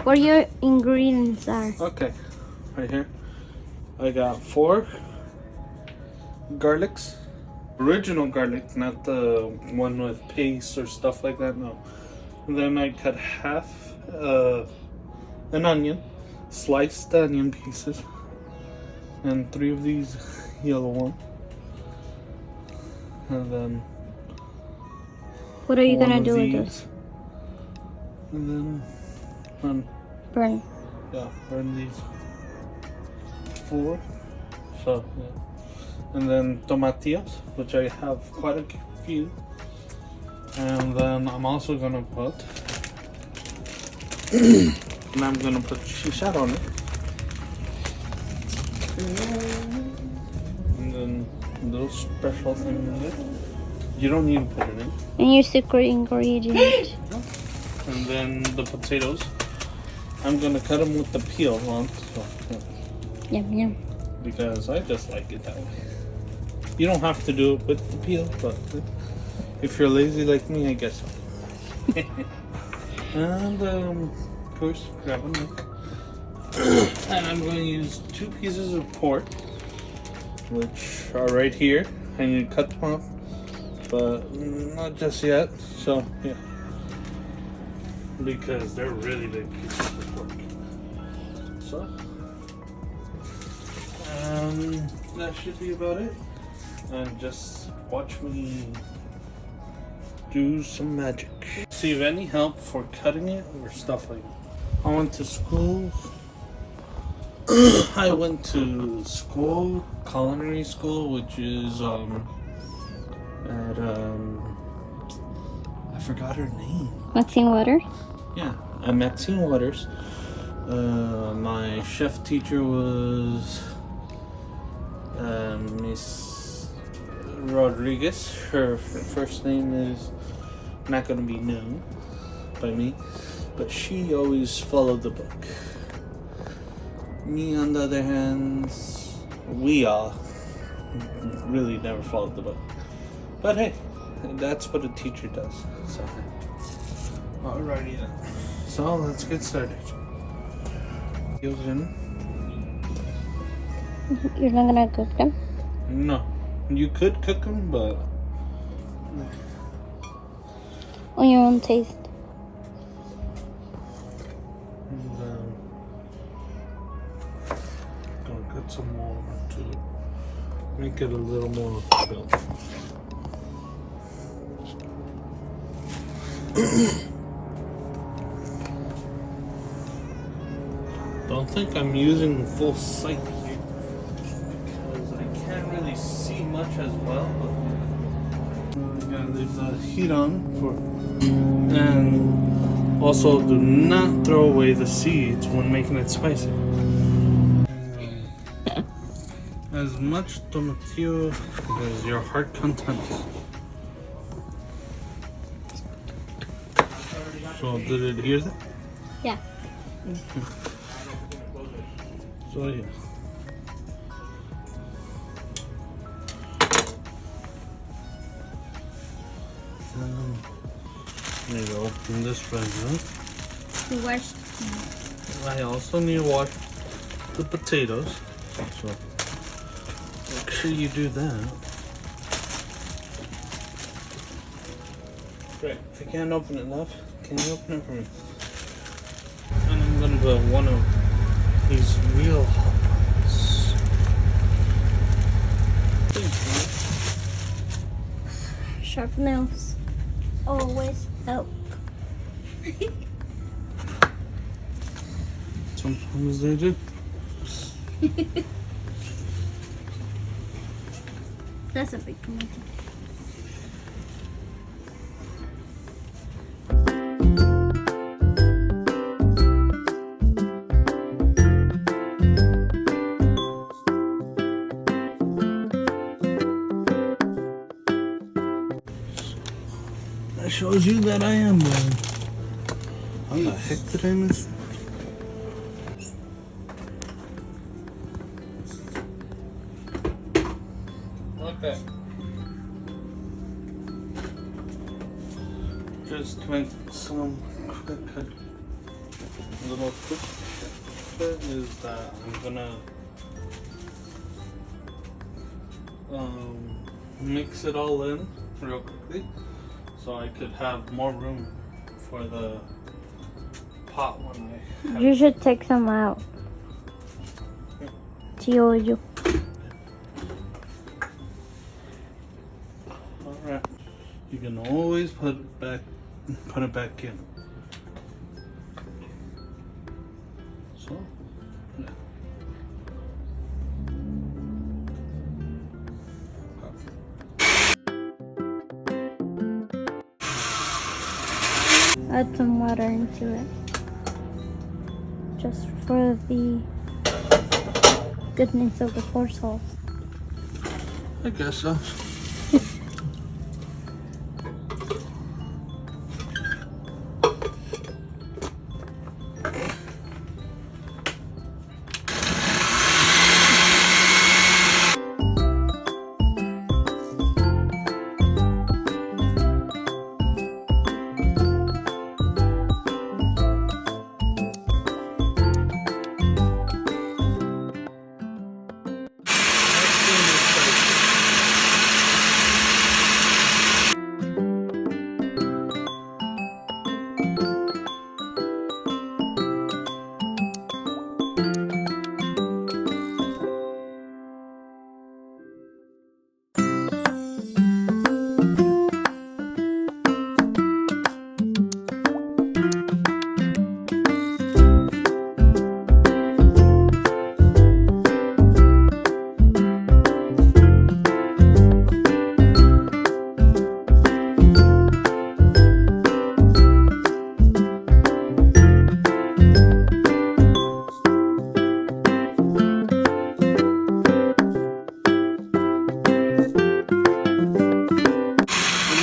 what your ingredients are. Okay, right here. I got 4 garlics. Original garlic, not the one with paste or stuff like that, no. And then I cut half an onion, sliced the onion pieces, and 3 of these yellow ones. And then What are you one gonna of do with these. those? And then Burn. burn these 4. So yeah. And then tomatillos, which I have quite a few. And then I'm also gonna put and I'm gonna put shisha on it. And then those special things in it. You don't need to put it in. And your secret ingredient. And then the potatoes. I'm gonna cut them with the peel on, so, yeah, Yum yum. because I just like it that way. You don't have to do it with the peel, but if you're lazy like me, I guess so. And of course, grab a knife. And I'm going to use 2 pieces of pork, which are right here. I need to cut them off, but not just yet. So yeah, because they're really big pieces of pork. So that should be about it. And just watch me do some magic. See if any help for cutting it or stuff like that. I went to school. I went to school, culinary school, which is at I forgot her name. Maxine Water? Yeah, at Maxine Waters. My chef teacher was Miss Rodriguez. Her first name is not going to be known by me, but she always followed the book. Me, on the other hand, we all really never followed the book. But hey, that's what a teacher does. So, alrighty then. So let's get started. Goes in. You're not gonna cook them? No, you could cook them, but On your own taste. gonna cut some more to make it a little more built. Don't think I'm using full sight here because I can't really see much as well. But I'm gonna leave the heat on for, and also do not throw away the seeds when making it spicy. As much tomatillo as your heart contains. So did it hear that? Yeah. So yeah. Need to open this right now. You washed. I also need to wash the potatoes. So make sure you do that. Great. If you can't open it enough, can you open it for me? And I'm gonna put one of these real hot ones. Sharp nails always help. Sometimes they do. That's a big tomato. That shows you that I am blind. How the heck did I miss that? Okay. Just make some quick cut little tip is that I'm gonna mix it all in real quickly so I could have more room for the pot when I have You should take some out. Tío, yo. Alright. You can always put it back in. So yeah. Add some water into it. Just for the goodness of the pour sauce. I guess so.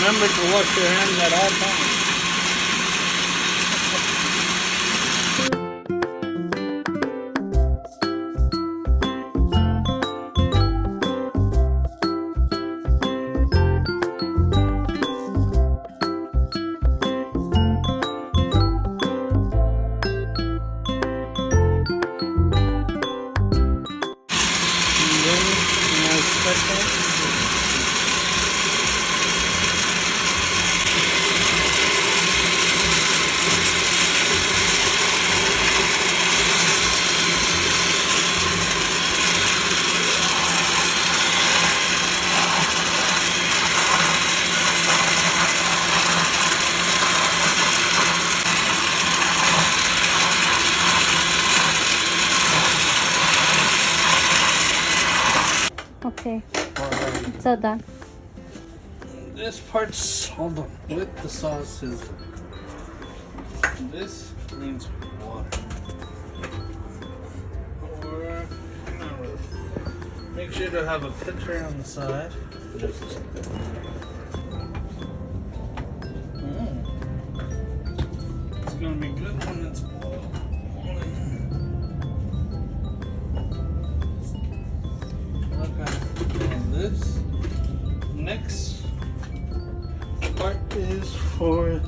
Remember to wash your hands at all times. Okay, it's all done. This part's all done with the sauces. This needs water. Or not really. Make sure to have a pitcher on the side. Just a second. It's gonna be good when it's boiling. Okay, and this next part is for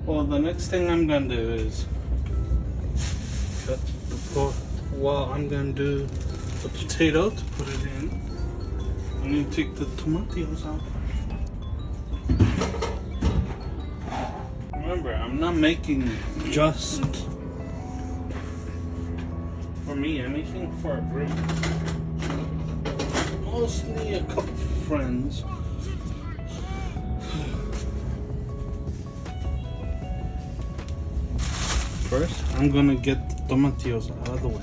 the next thing I'm gonna do is cut the pork. Well, I'm gonna do the potato to put it in. I'm gonna take the tomatoes out. Remember, I'm not making just for me, I'm making for a group. Mostly a couple friends. First, I'm gonna get the tomatillos out of the way.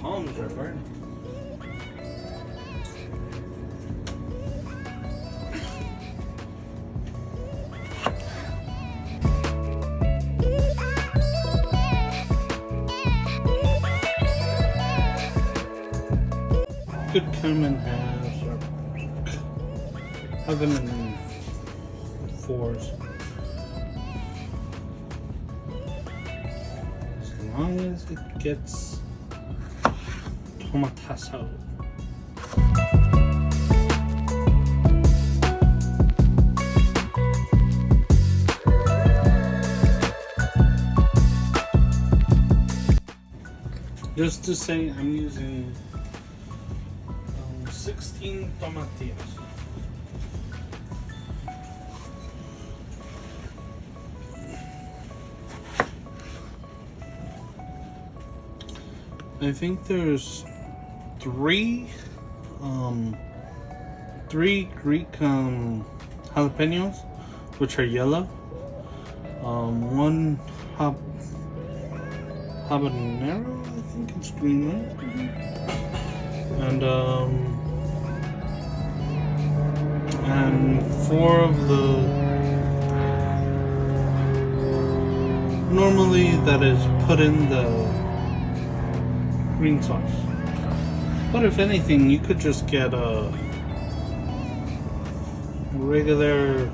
Palms are burning. could come in halves or have them in fours. As long as it gets tomataso. Just to say, I'm using 16 tomatillos. I think there's three Greek jalapenos, which are yellow. One habanero, I think it's green, right? And four of the normally that is put in the green sauce. But if anything, you could just get a regular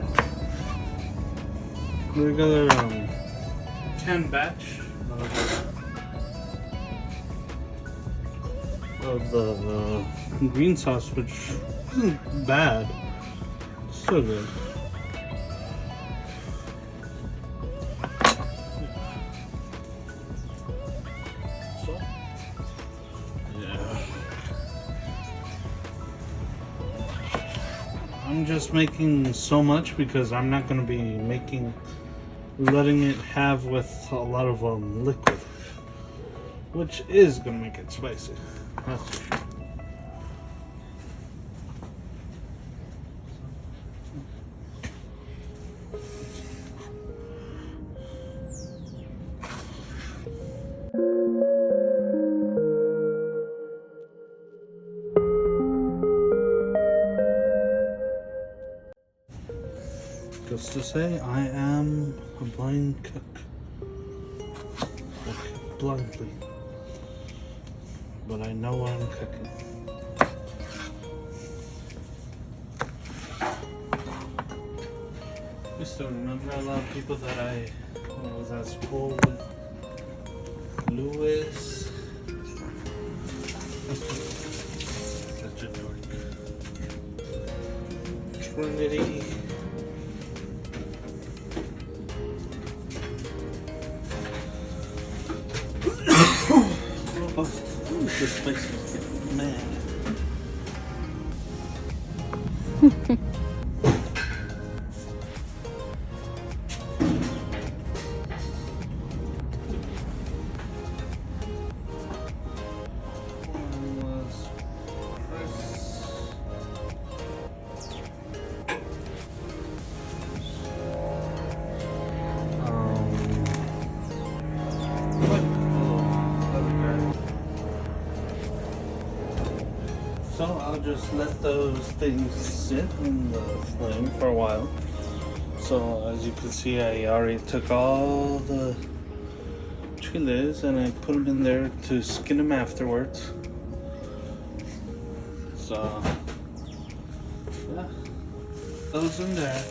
canned batch of the green sauce, which isn't bad. It's still good. So, yeah. I'm just making so much because I'm not going to be letting it have with a lot of liquid, which is going to make it spicy. That's for sure. Just to say, I am a blind cook. Like, blindly. But I know what I'm cooking. I still remember a lot of people that I was at school with. Lewis. Such a dork. Trinity. This place is getting mad. So I'll just let those things sit in the flame for a while. So as you can see, I already took all the chiles and I put them in there to skin them afterwards. So yeah, those in there.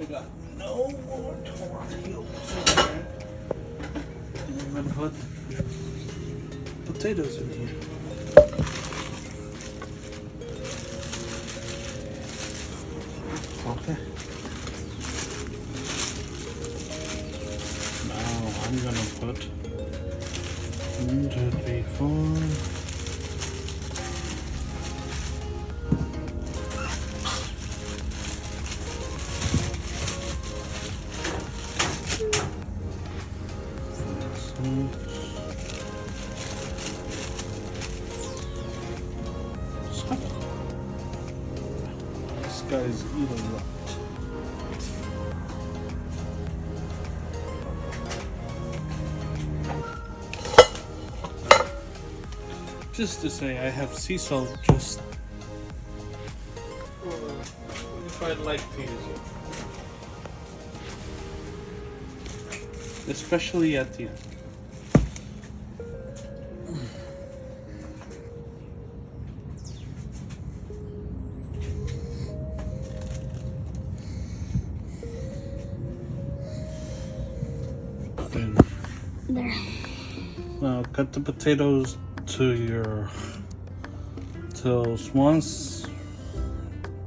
I got no more tomatoes in there. And I'm gonna put potatoes in here. Okay. Now I'm gonna put 1, 2, 3, 4. This guy's eating a lot. Just to say, I have sea salt just if I'd like to use it, especially at the end. there. Now cut the potatoes till once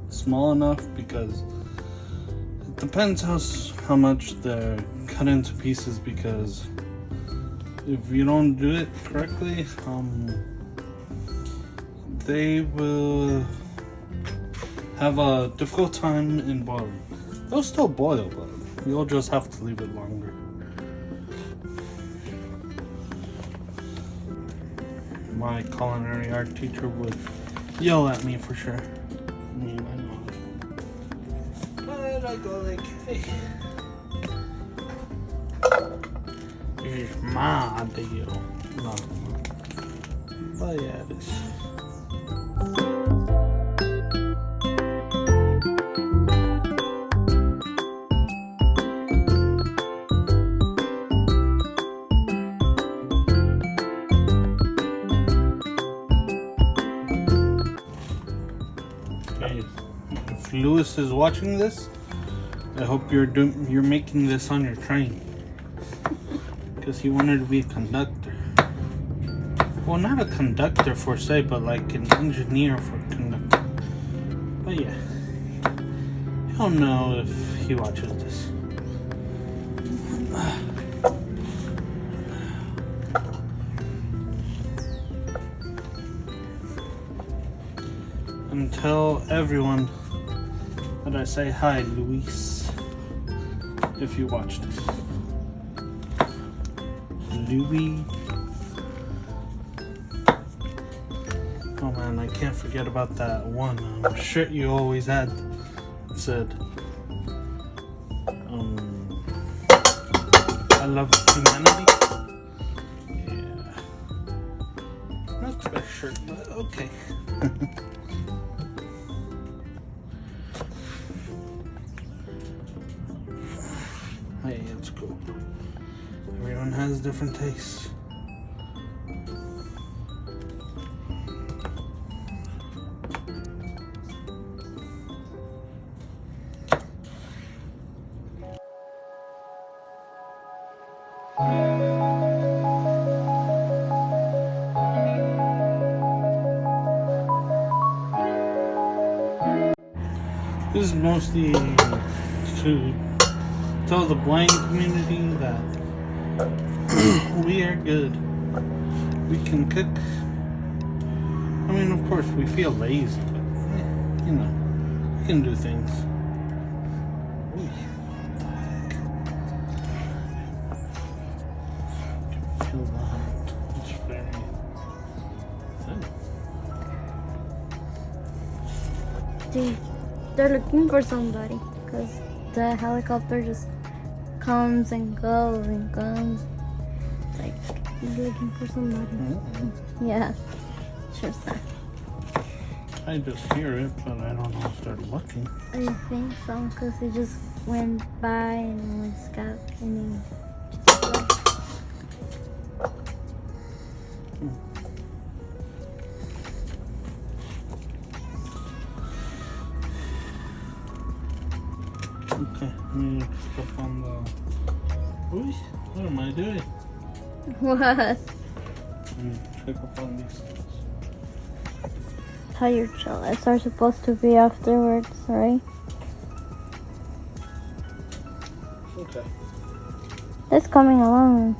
small enough, because it depends how much they're cut into pieces, because if you don't do it correctly, they will have a difficult time in boiling. They'll still boil, but you'll just have to leave it longer. My culinary art teacher would yell at me for sure. I mean, I know. But I go like, hey, it's my deal. No. But yeah, it is. If Lewis is watching this, I hope you're making this on your train, because he wanted to be a conductor. Well, not a conductor for se, but like an engineer for conductor. But yeah, he'll know if he watches this. And tell everyone that I say hi, Luis, if you watch this. Louis. Oh man, I can't forget about that one shirt you always had. It said, I love humanity. Yeah. Not the best shirt, but okay. Hey, it's cool. Everyone has different tastes. This is mostly to tell the blind community that we are good. We can cook. I mean, of course, we feel lazy, but you know, we can do things. Ooh, what the heck? I can feel that. It's very thin. They're looking for somebody, because the helicopter just comes and goes and comes. It's like he's looking for somebody. Mm-hmm. Yeah, sure that. I just hear it, but I don't know if they're looking. I think so, because he just went by and was got and Okay, let me pick up on the... Ooh, what am I doing? what? Let me pick up on these things. How your chillax are supposed to be afterwards, right? Okay. It's coming along.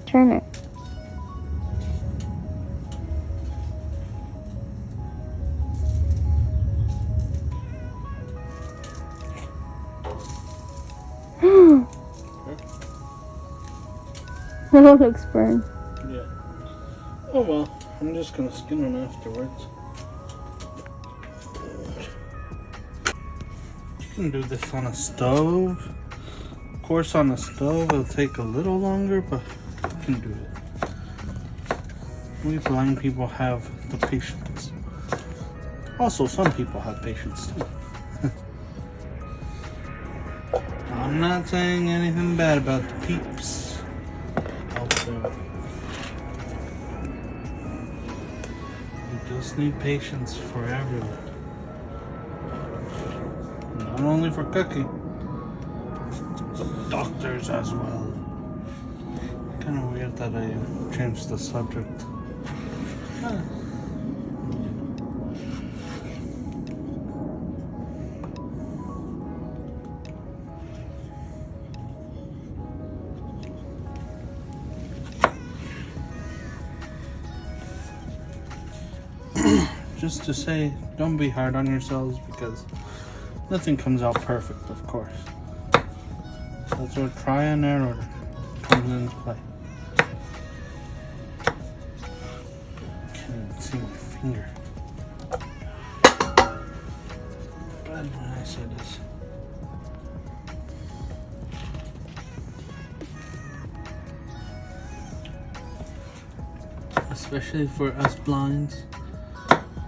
Turn it. It looks burned. Yeah. Oh well, I'm just gonna skin them afterwards. You can do this on a stove. Of course, on a stove it'll take a little longer, but you can do it. We blind people have the patience. Also, some people have patience too. I'm not saying anything bad about the peeps. Also, we just need patience for everyone. Not only for cooking, but doctors as well. Kind of weird that I changed the subject. Huh. Just to say, don't be hard on yourselves because nothing comes out perfect, of course. That's where try and error comes into play. Can't even see my finger. Bad when I say this. Especially for us blinds.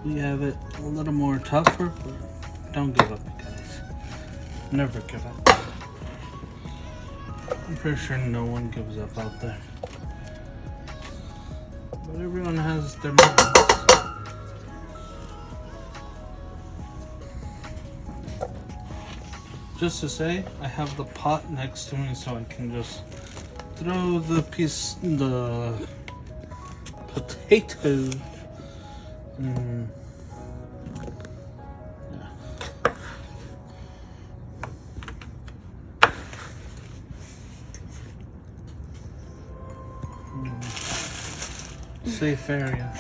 We have it a little more tougher, but don't give up, guys. Never give up. I'm pretty sure no one gives up out there. But everyone has their moments. Just to say, I have the pot next to me so I can just throw the potato. Safe area.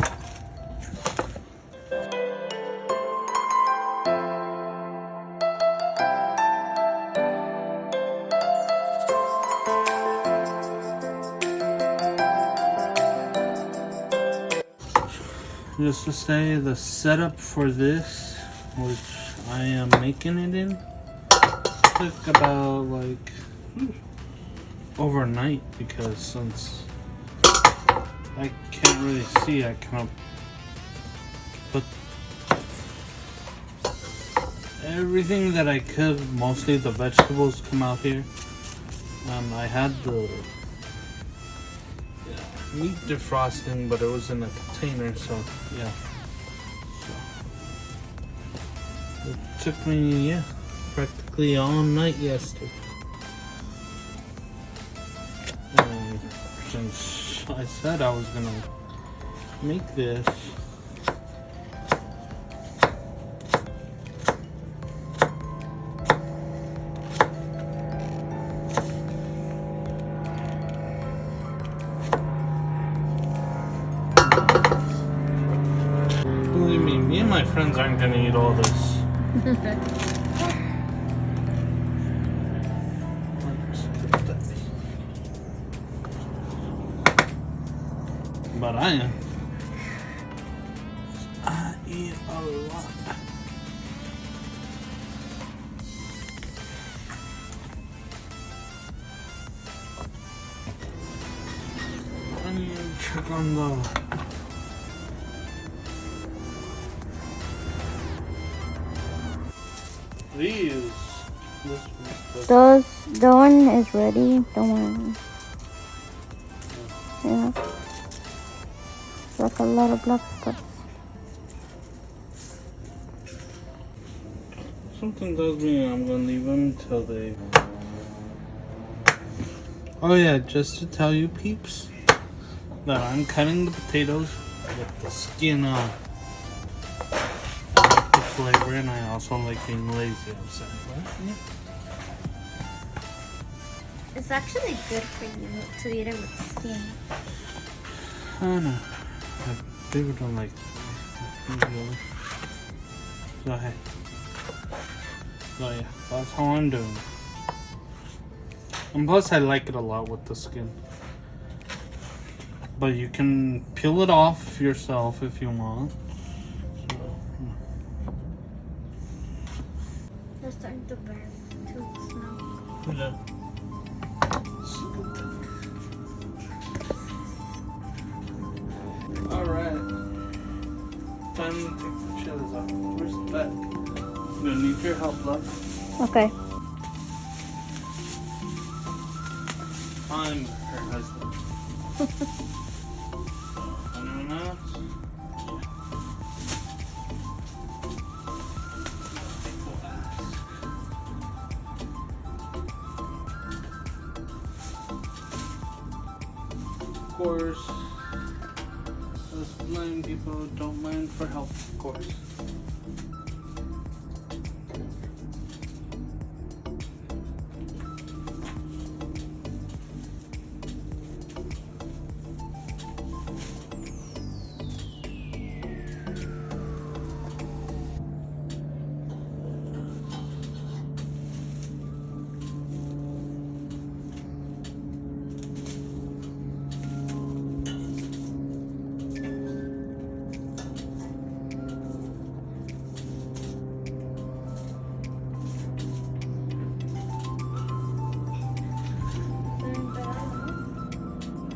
Just to say, the setup for this, which I am making it in, took about like overnight because since I can't really see, I kind of put everything that I could, mostly the vegetables come out here. I had the meat defrosting, but it was in a container, so yeah. So it took me, practically all night yesterday. And since I said I was gonna make this, believe me and my friends aren't gonna eat all this. But I am. I eat a lot. I need to check on the these. The one is ready. Don't worry. Yeah. It's like a lot of black spots. Something tells me I'm gonna leave them until they. Oh yeah, just to tell you peeps that I'm cutting the potatoes with the skin on. I like the flavor and I also like being lazy outside, right? Yeah. It's actually good for you to eat it with skin. I know. People don't like it. So hey. So yeah, that's how I'm doing it. And plus I like it a lot with the skin. But you can peel it off yourself if you want. So, They're starting to burn to smell. yeah. Alright. Time to take the chilies off. Where's the bag? I'm gonna need your help, love. Okay. I'm her husband. Anyone else? course, us blind people don't mind for help, of course.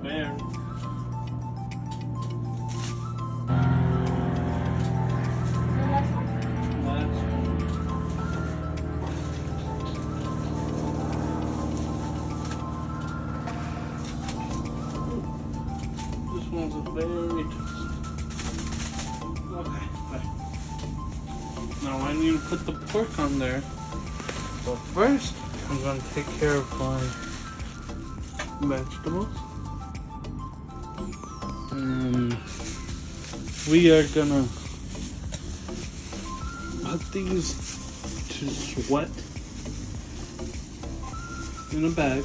There. This one's a very toast. Okay, bye. Now I need to put the pork on there. But first, I'm going to take care of my vegetables. We are gonna put these to sweat in a bag.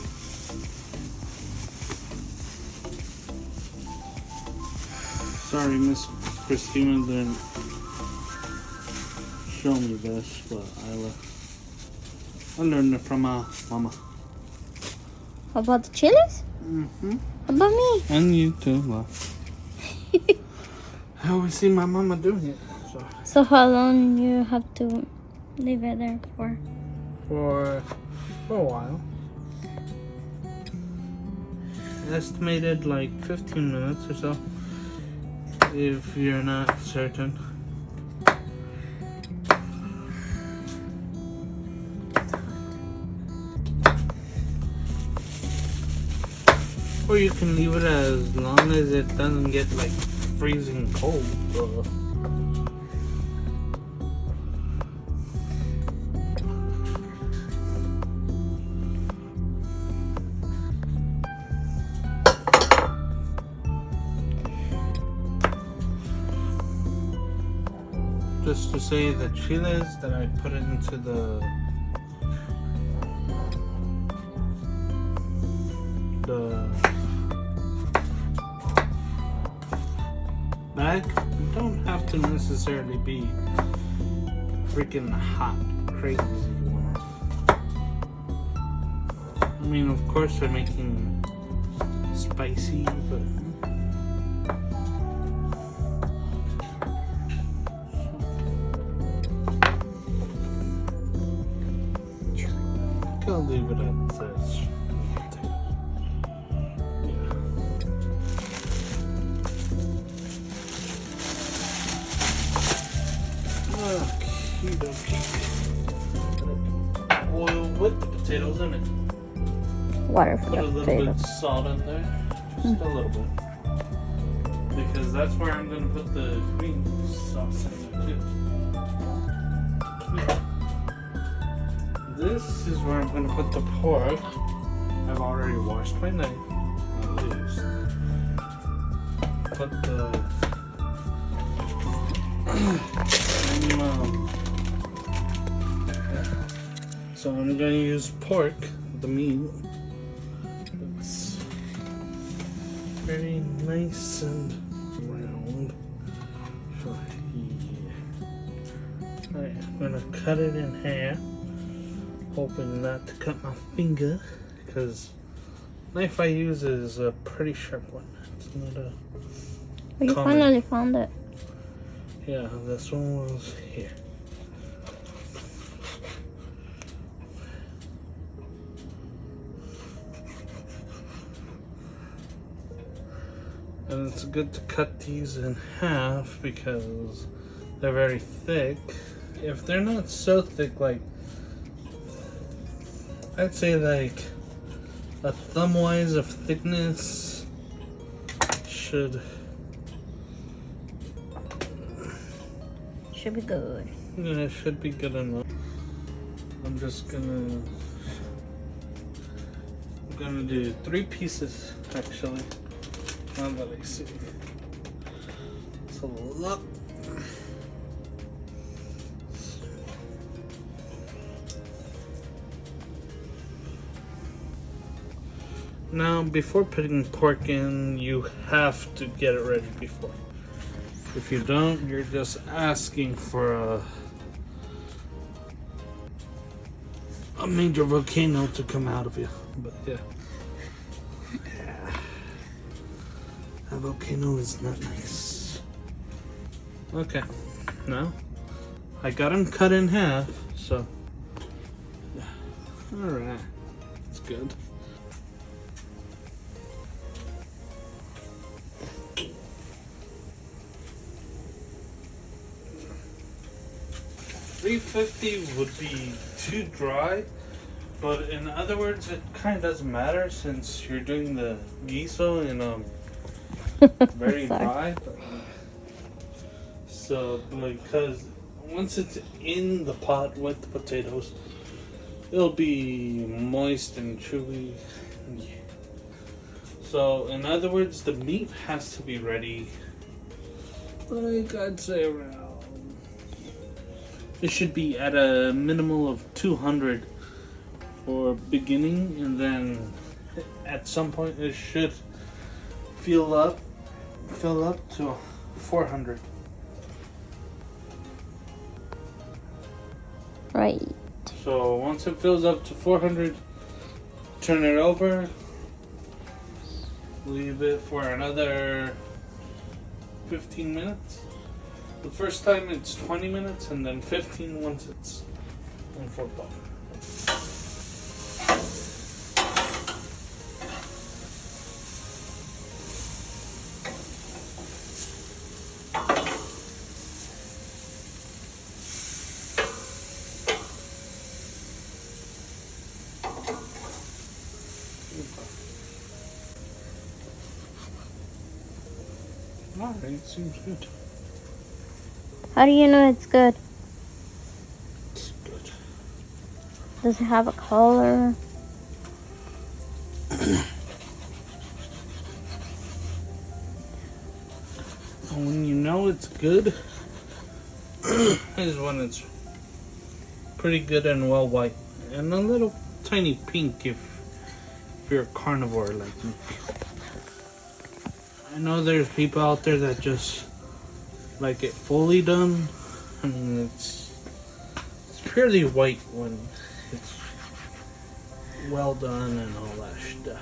Sorry, Miss Christina didn't show me this, but I learned it from my mama. How about the chilies? Mm-hmm. How about me? And you too, well. I always see my mama doing it. So how long you have to leave it there for? For a while. Estimated like 15 minutes or so. If you're not certain. Or you can leave it as long as it doesn't get like freezing cold. Just to say, the chiles that I put into the bag don't have to necessarily be freaking hot, crazy ones. I mean, of course they're making spicy, but I'll leave it at this. Oil with the potatoes in it. Water for Put a the little bit of potatoes. salt in there, just a little bit, because that's where I'm gonna put the green sauce in there too. This is where I'm gonna put the pork. I've already washed my knife. Not loose. Put the so I'm gonna use pork, the meat. It's very nice and round. So, yeah. Alright, I'm gonna cut it in half. Hoping not to cut my finger, because the knife I use is a pretty sharp one. It's not a You common. finally found it. Yeah, this one was here. And it's good to cut these in half because they're very thick. If they're not so thick, like I'd say like a thumb wise of thickness should Should be good. yeah, it should be good enough. I'm gonna do 3 pieces actually Ándale, sí. So look. Now, before putting pork in, you have to get it ready before. If you don't, you're just asking for a major volcano to come out of you. But yeah. A volcano is not nice. Okay, now I got them cut in half, so alright, that's good. $3.50 would be too dry, but in other words, it kind of doesn't matter since you're doing the miso in very dry. So because once it's in the pot with the potatoes, it'll be moist and chewy. Yeah. So in other words, the meat has to be ready, like I'd say around, it should be at a minimal of 200 for beginning, and then at some point it should fill up to 400. Right. So once it fills up to 400, turn it over, leave it for another 15 minutes. The first time it's 20 minutes, and then 15 once it's on 4 o'clock. Alright, seems good. How do you know it's good? It's good. Does it have a color? When you know it's good is when it's pretty good and well white, and a little tiny pink if you're a carnivore like me. I know there's people out there that just like it fully done. I mean, it's purely white when it's well done and all that stuff.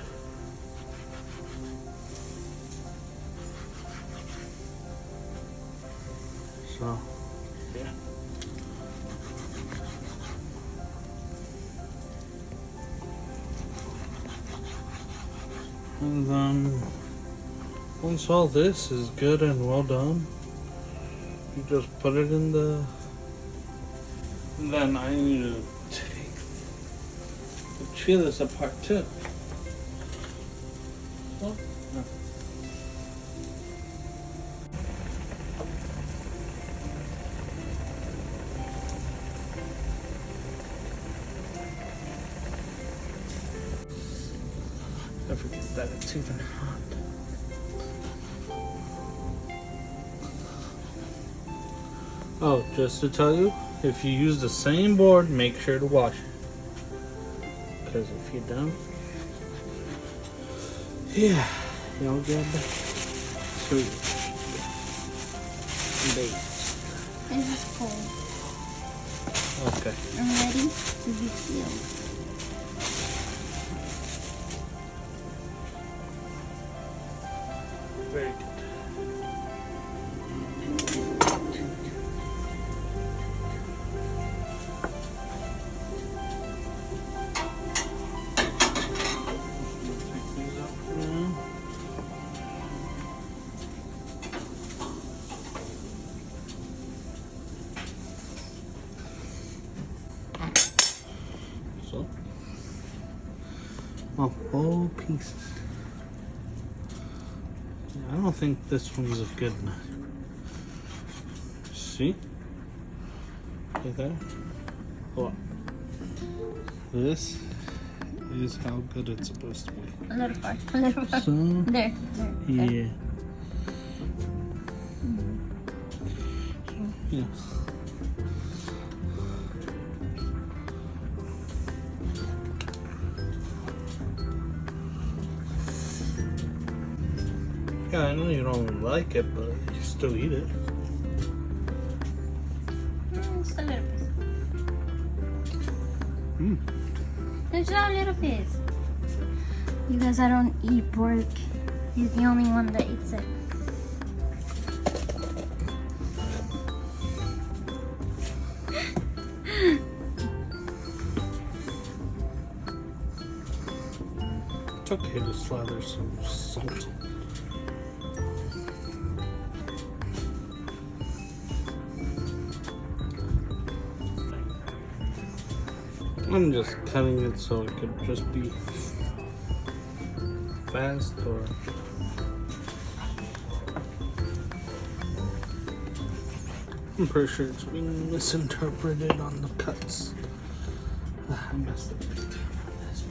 So, yeah. And then once all this is good and well done, you just put it in the. And then I need to take the chiles apart too. Oh, no. I forget that it's even hot. Oh, just to tell you, if you use the same board, make sure to wash it. Because if you don't, yeah, you'll get sweet base. This is cold. Okay. I'm ready to be peeled. Very good. So, whole pieces. I don't think this one's a good enough. See? Okay, there. Look. This is how good it's supposed to be. A little far. A little far. So, There. yeah. Yeah. Yeah, I know you don't like it, but you still eat it. Just a little piece. Mm. There's just a little piece. You guys, I don't eat pork. He's the only one that eats it. It's okay to slather some salt. I'm just cutting it so it could just be fast or I'm pretty sure it's being misinterpreted on the cuts. I messed up big time on this.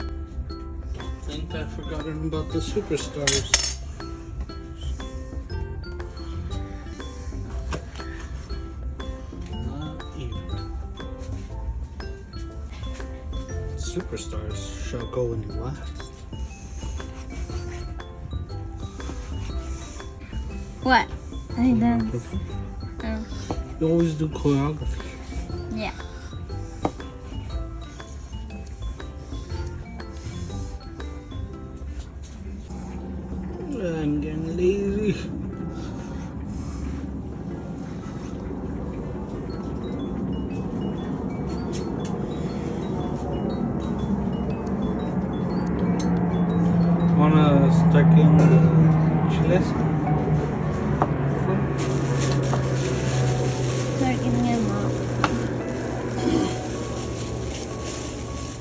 I think I've forgotten about the superstars. Not even. Superstars shall go in last. What? I dance. Oh. You always do choreography. Yeah. I'm getting lazy. Wanna start getting the chiles? Start getting him up.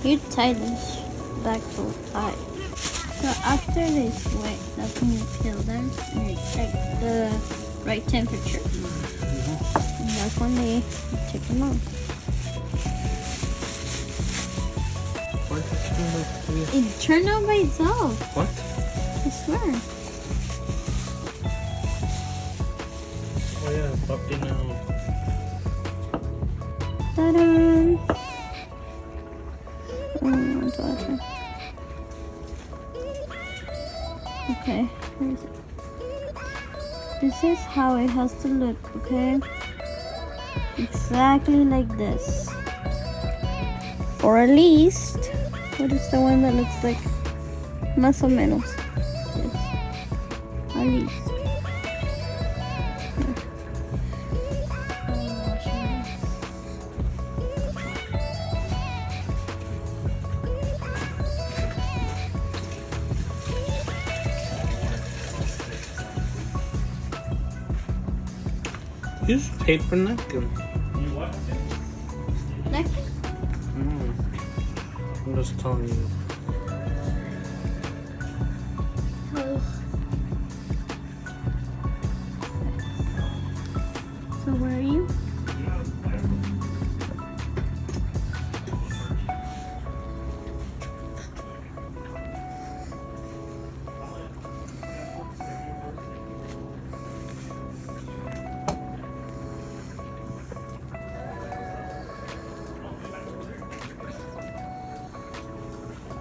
You tie this back so tight. So after they sweat, that's when you peel them and you check the right temperature. And that's when they take them off. Why did it turn out to be- It turned out by itself. What? I swear. Oh yeah, puppy now. Ta-da! Daughter. Okay, where is it? This is how it has to look, okay? Exactly like this. Or at least, what is the one that looks like más o menos? This. At least. Use paper napkin. Next. I'm just telling you. So where are you?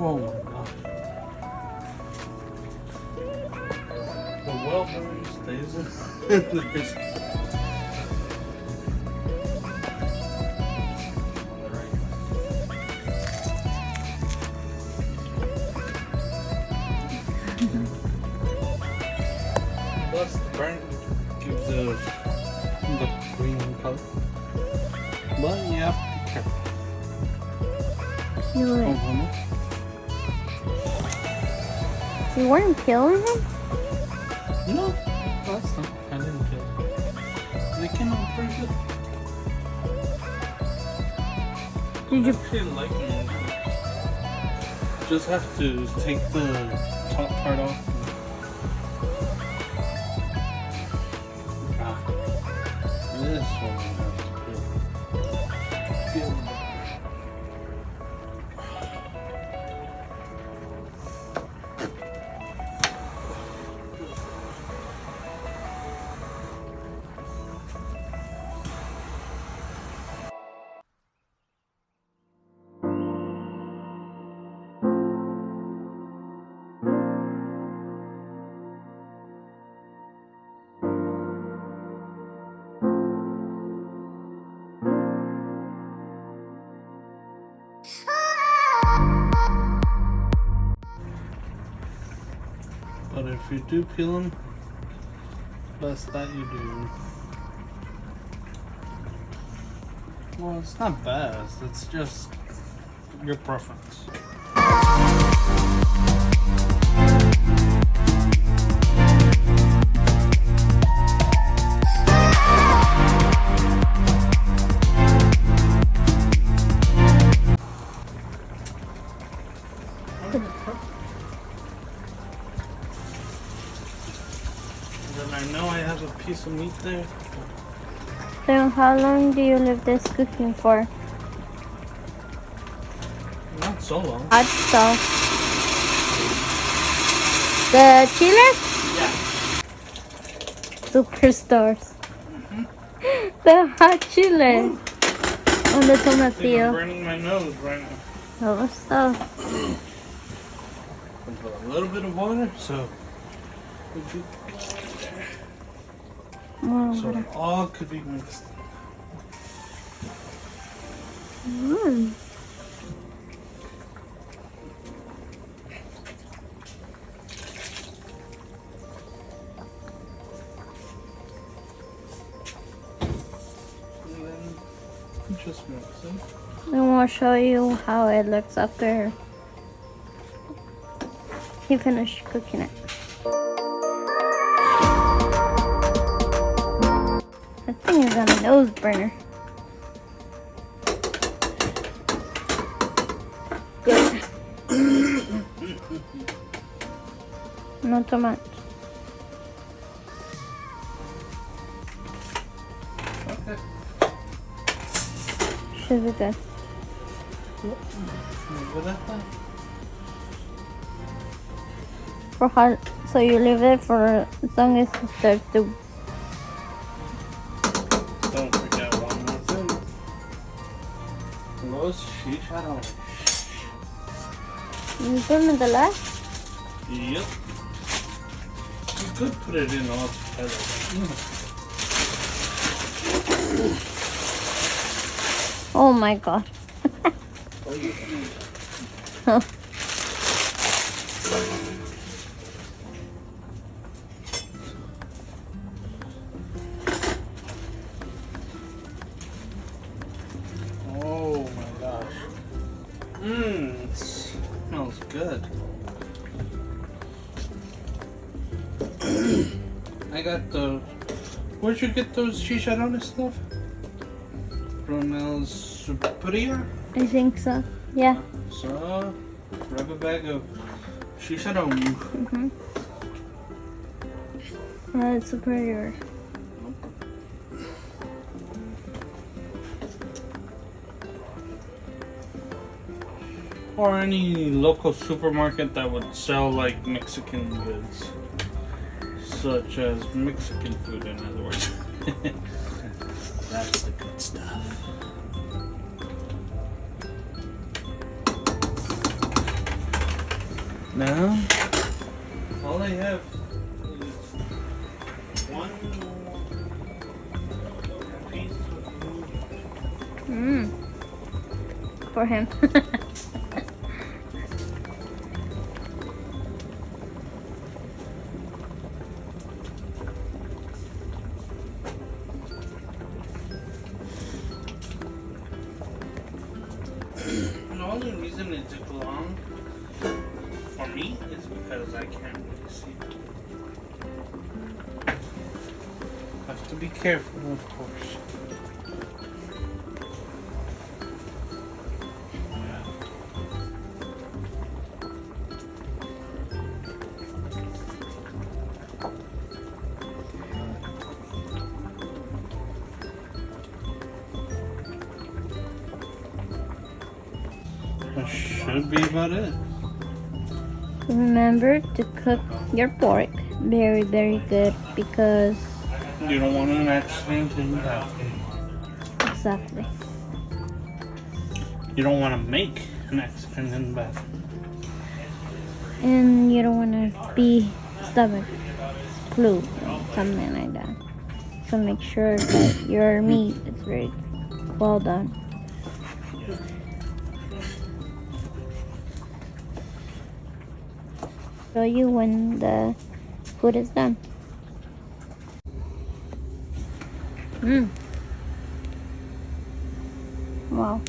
Oh my god. The well-being stays in the biscuit. Plus, the burn gives the green color. But you have to be careful. You were, Oh, you weren't killing him? no, that's not. I didn't kill them. They came out pretty good. Did you? actually like it. Just have to take the top part off. This one I have to peel. But if you do peel them, best that you do. Well, it's not best, it's just your preference. Then I know I have a piece of meat there. So how long do you leave this cooking for? Not so long. Hot sauce. The chili? Yeah. Superstars. The hot chili on the I think I'm tomatillo. burning my nose right now. Oh, stuff. And put a little bit of water, so we do there. More So water. it all could be mixed. Mm. And then just mix it. And we'll show you how it looks after he finished cooking it. That thing is on a nose burner. Good. Not too much. Okay. Should be good. Leave it at that. For hot, so you leave it for as long as it starts to. Don't forget one more thing. Los chicharrones. You put them in the last? Yep. You could put it in all together. Oh my god. Oh my gosh. It smells good. I got the. Where'd you get those chicharrones stuff? From El Superior? I think so. Yeah. So, grab a bag of chicharron. Mm-hmm. It's superior. Or any local supermarket that would sell like Mexican goods. Such as Mexican food, in other words. That's the good stuff. Now, all I have is one piece of meat. For him. The only reason it took long for me is because I can't really see. Have to be careful, of course. That should be about it. Remember to cook your pork very, very good because You don't want an accident in the bathroom. exactly. You don't want to make an accident in the bathroom. And you don't want to be stomach flu or something like that. So make sure that your meat is very well done. Show you when the food is done. Wow.